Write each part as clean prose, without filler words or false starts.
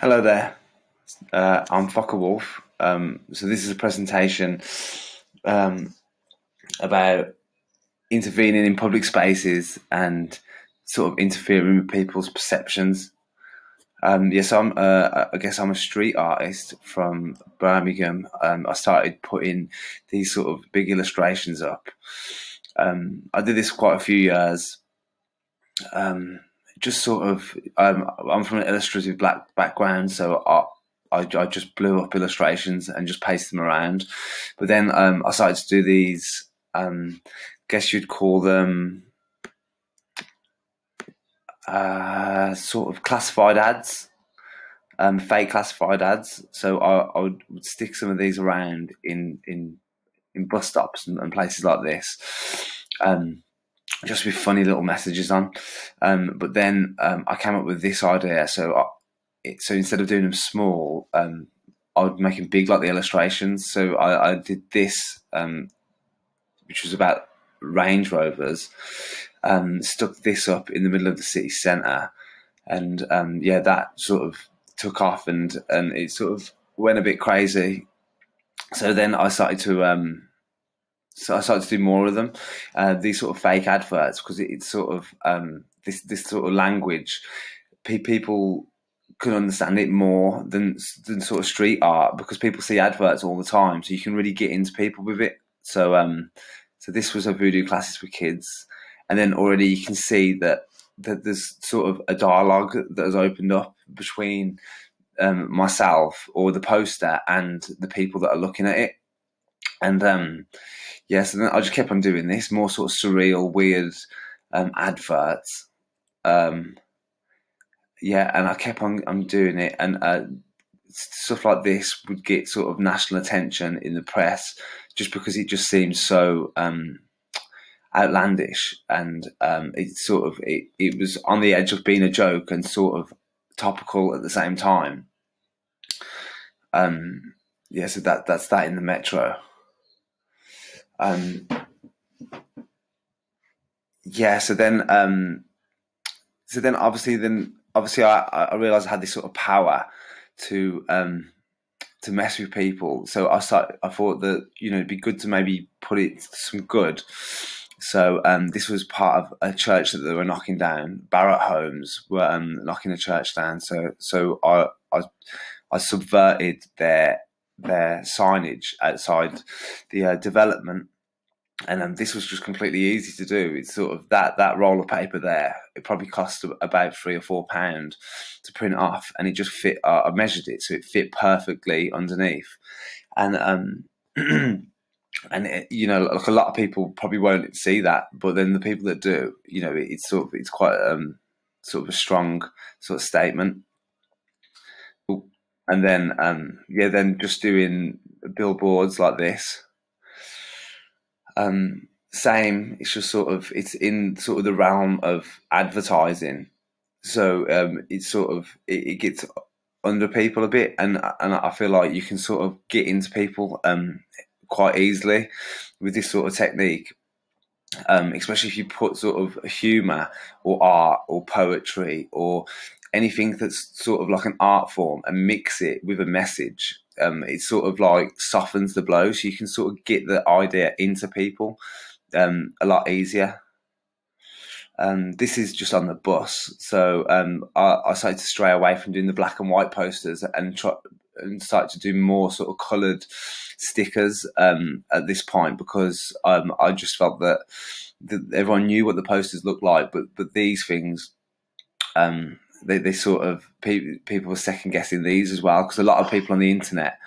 Hello there. I'm Foka Wolf. So this is a presentation um, about intervening in public spaces and sort of interfering with people's perceptions. Yes, I guess I'm a street artist from Birmingham. I started putting these sort of big illustrations up. I did this for quite a few years. Just sort of, I'm from an illustrative black background, so I just blew up illustrations and just pasted them around. But then I started to do these, guess you'd call them sort of classified ads, fake classified ads. So I would stick some of these around in bus stops and places like this. Just with funny little messages on. But then I came up with this idea. So instead of doing them small, I would make them big like the illustrations. So I did this, which was about Range Rovers. Stuck this up in the middle of the city centre, and yeah, that sort of took off, and it sort of went a bit crazy. So then I started to do more of them, these sort of fake adverts, because it's sort of this sort of language. People can understand it more than sort of street art, because people see adverts all the time, so you can really get into people with it. So this was a voodoo classes for kids, and then already you can see that there's sort of a dialogue that has opened up between myself or the poster and the people that are looking at it. And yes, and then I just kept on doing this, more sort of surreal, weird adverts. Um, yeah, and I kept on doing it, and stuff like this would get sort of national attention in the press, just because it just seems so outlandish, and it was on the edge of being a joke and sort of topical at the same time. Yeah, so that's that in the metro. Um, yeah, so then obviously I realized I had this sort of power to to mess with people. So I thought that it'd be good to maybe put it to some good. So this was part of a church that they were knocking down. Barratt Homes were knocking a church down. So I subverted their signage outside the development, and this was just completely easy to do. It's sort of that roll of paper there. It probably cost about £3 or £4 to print off, and it just fit. I measured it, so it fit perfectly underneath. And and like a lot of people probably won't see that, but then the people that do, it's quite sort of a strong sort of statement. And then then just doing billboards like this. Same. It's just it's in sort of the realm of advertising, so it gets under people a bit, and I feel like you can sort of get into people quite easily with this sort of technique, especially if you put sort of humour or art or poetry or anything that's sort of like an art form and mix it with a message. It sort of like softens the blow, so you can sort of get the idea into people a lot easier. This is just on the bus, so I started to stray away from doing the black and white posters and start to do more sort of coloured stickers at this point, because I just felt that everyone knew what the posters looked like, but these things. They sort of people were second guessing these as well, because a lot of people on the internet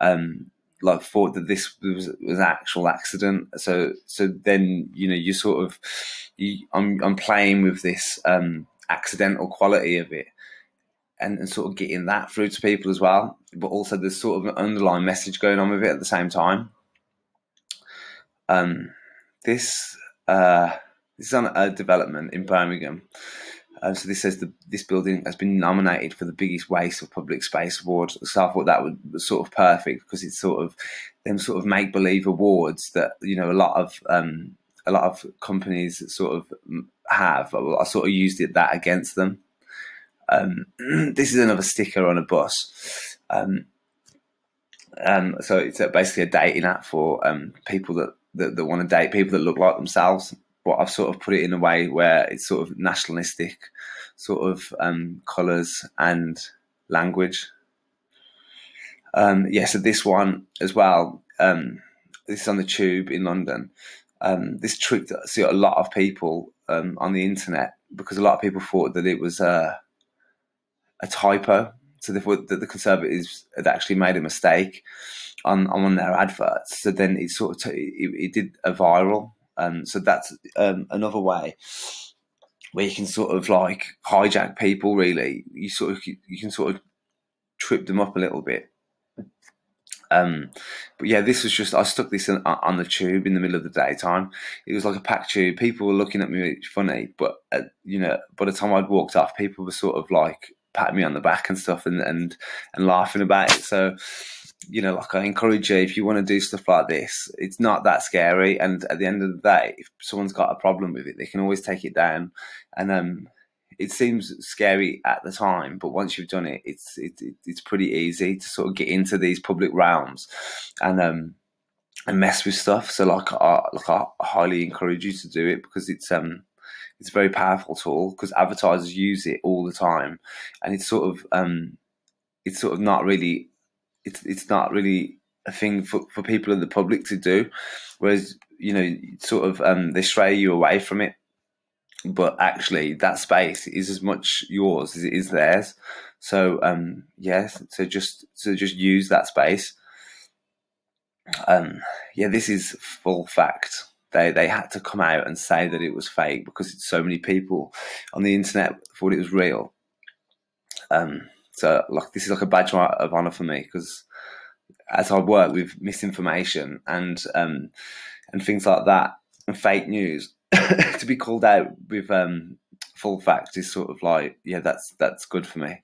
like thought that this was an actual accident. So then you sort of I'm playing with this accidental quality of it, and sort of getting that through to people as well. But also there's sort of an underlying message going on with it at the same time. This this is on a development in Birmingham. So this says this building has been nominated for the biggest waste of public space award. So I thought that was sort of perfect, because it's sort of them sort of make believe awards that a lot of companies sort of have. I sort of used that against them. This is another sticker on a bus. So it's basically a dating app for people that want to date people that look like themselves. But I've sort of put it in a way where it's sort of nationalistic, sort of colours and language. So this one as well. This is on the tube in London. This tricked a lot of people on the internet, because a lot of people thought that it was a typo. So they thought that the Conservatives had actually made a mistake on one of their adverts. So then it sort of it did a viral. So that's another way where you can sort of like hijack people. Really, you can sort of trip them up a little bit. But yeah, this was just, I stuck this on the tube in the middle of the daytime. It was like a packed tube. People were looking at me funny, but by the time I'd walked off, people were sort of like patting me on the back and stuff and laughing about it. So, like, I encourage you, if you want to do stuff like this, it's not that scary. And at the end of the day, if someone's got a problem with it, they can always take it down. And it seems scary at the time, but once you've done it, it's pretty easy to sort of get into these public realms and mess with stuff. So I highly encourage you to do it, because it's a very powerful tool, because advertisers use it all the time, and it's not really a thing for people in the public to do, whereas they stray you away from it. But actually, that space is as much yours as it is theirs. So so just use that space. This is full fact. They had to come out and say that it was fake, because so many people on the internet thought it was real. So this is like a badge of honor for me, because as I work with misinformation and things like that and fake news, to be called out with full fact is sort of like, that's good for me.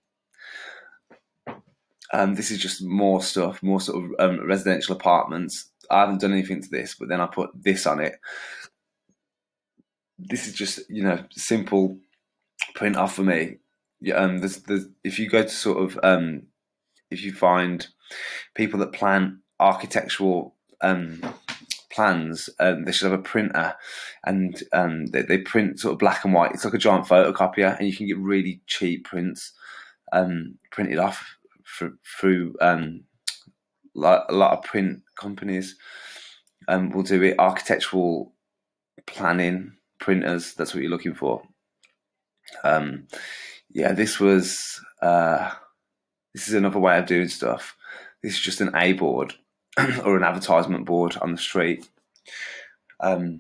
This is just more stuff, more sort of residential apartments. I haven't done anything to this, but then I put this on it. This is just simple print off for me. There's if you go to sort of if you find people that plan architectural plans, they should have a printer, and they print sort of black and white. It's like a giant photocopier, and you can get really cheap prints printed off through like a lot of print companies will do it. Architectural planning printers, that's what you're looking for. This is another way of doing stuff. This is just an A board or an advertisement board on the street. No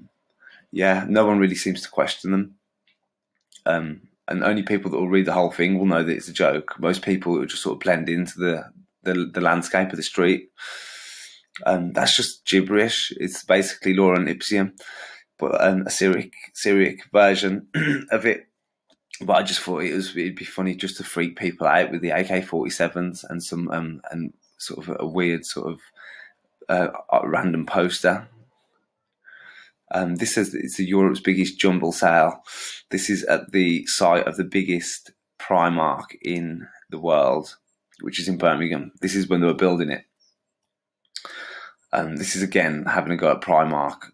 one really seems to question them. And only people that will read the whole thing will know that it's a joke. Most people will just sort of blend into the landscape of the street. That's just gibberish. It's basically Lorem Ipsum, but a Syriac version of it. But I just thought it'd be funny just to freak people out with the AK-47s and some and sort of a weird sort of random poster. This says it's Europe's biggest jumble sale. This is at the site of the biggest Primark in the world, which is in Birmingham. This is when they were building it. This is again having a go at Primark.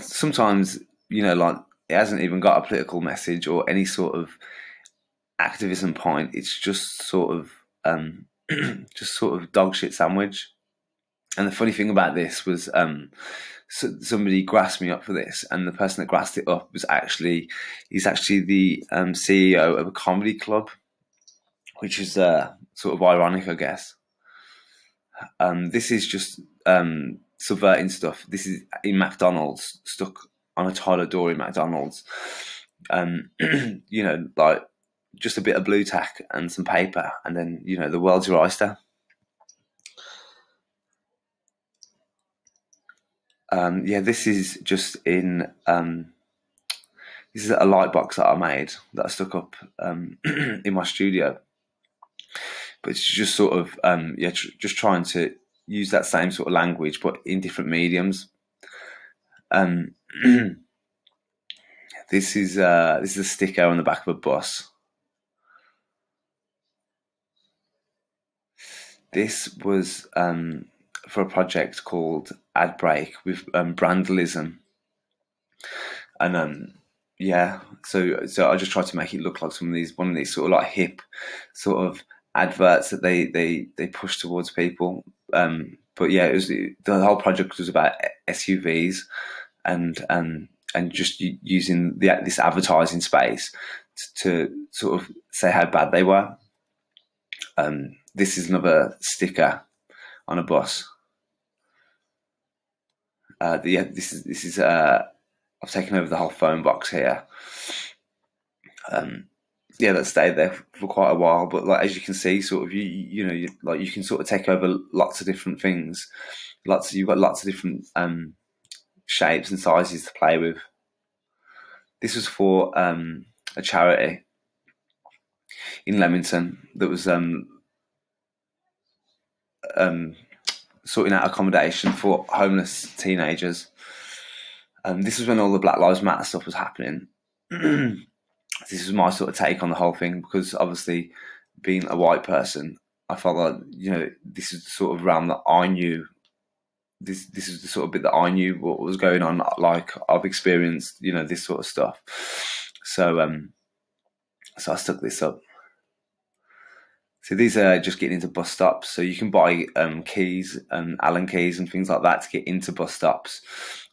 Sometimes like it hasn't even got a political message or any sort of activism point. It's just sort of dog shit sandwich. And the funny thing about this was somebody grassed me up for this, and the person that grassed it up he's actually the CEO of a comedy club, which is sort of ironic, I guess. This is just subverting stuff. This is in McDonald's, stuck on a toilet door in McDonald's. Like just a bit of blue tack and some paper, and then the world's your oyster. This is just in this is a light box that I made that I stuck up in my studio. But it's just sort of just trying to use that same sort of language, but in different mediums. This is a sticker on the back of a bus. This was for a project called Ad Break with Brandalism, and yeah, so I just tried to make it look like one of these sort of like hip sort of adverts that they push towards people. But yeah, the whole project was about SUVs and just using this advertising space to sort of say how bad they were. This is another sticker on a bus. This is I've taken over the whole phone box here. Yeah, that stayed there for quite a while, but like as you can see, sort of you can sort of take over lots of different things. You've got lots of different shapes and sizes to play with. This was for a charity in Leamington that was sorting out accommodation for homeless teenagers. This was when all the Black Lives Matter stuff was happening. This was my sort of take on the whole thing, because obviously being a white person, I felt like, this is the sort of realm that I knew. This is the sort of bit that I knew what was going on. Like I've experienced, this sort of stuff. So I stuck this up. So these are just getting into bus stops. So you can buy keys and Allen keys and things like that to get into bus stops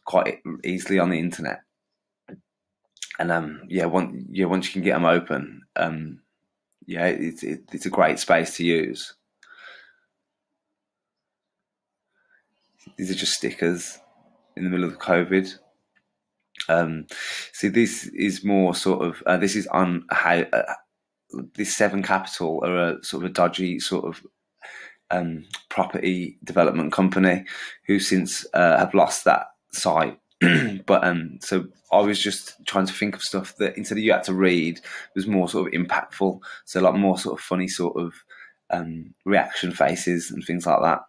quite easily on the internet. And once you can get them open, it's a great space to use. These are just stickers in the middle of COVID. See, this is more sort of this is on how this Seven Capital are a sort of a dodgy sort of property development company who since have lost that site. But so I was just trying to think of stuff that instead of you had to read was more sort of impactful. So like more sort of funny sort of reaction faces and things like that.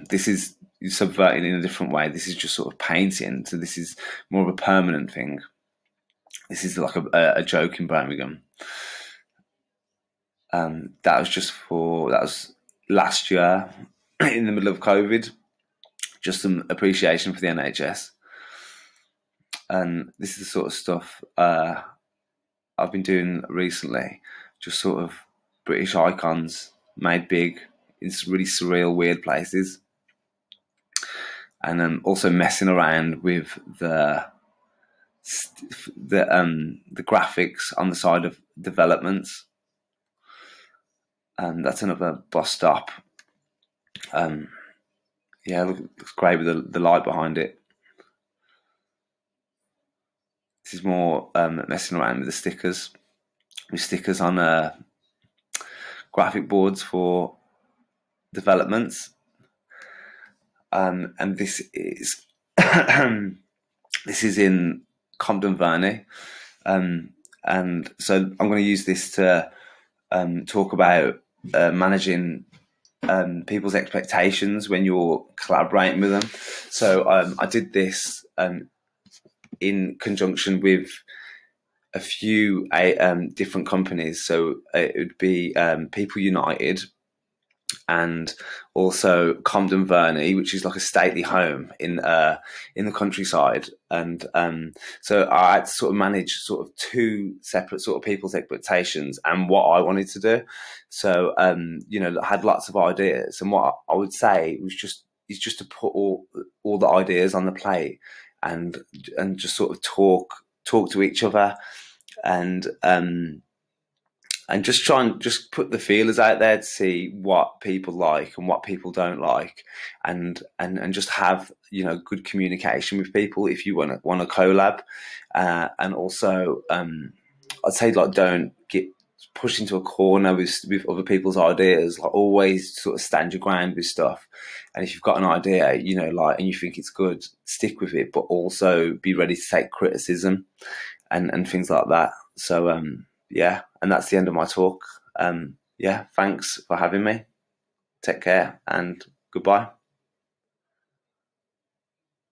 This is subverting in a different way. This is just sort of painting. So this is more of a permanent thing. This is like a joke in Birmingham. That was last year in the middle of COVID. Just some appreciation for the NHS. And this is the sort of stuff I've been doing recently. Just sort of British icons made big in really surreal, weird places. And then also messing around with the graphics on the side of developments. That's another bus stop. Looks great with the light behind it. This is more messing around with the stickers. With stickers on graphic boards for developments. And this is this is in Compton Verney. And so I'm going to use this to talk about managing people's expectations when you're collaborating with them. So I did this in conjunction with a few different companies. So it would be People United and also Compton Verney, which is like a stately home in the countryside. And so I had to sort of manage sort of two separate sort of people's expectations and what I wanted to do. So I had lots of ideas, and what I would say was just to put all the ideas on the plate and just sort of talk to each other and just try and just put the feelers out there to see what people like and what people don't like, and just have good communication with people if you want to collab, and also I'd say like don't get pushed into a corner with other people's ideas. Like always sort of stand your ground with stuff, and if you've got an idea and you think it's good, stick with it, but also be ready to take criticism and things like that. So and that's the end of my talk. Thanks for having me. Take care and goodbye.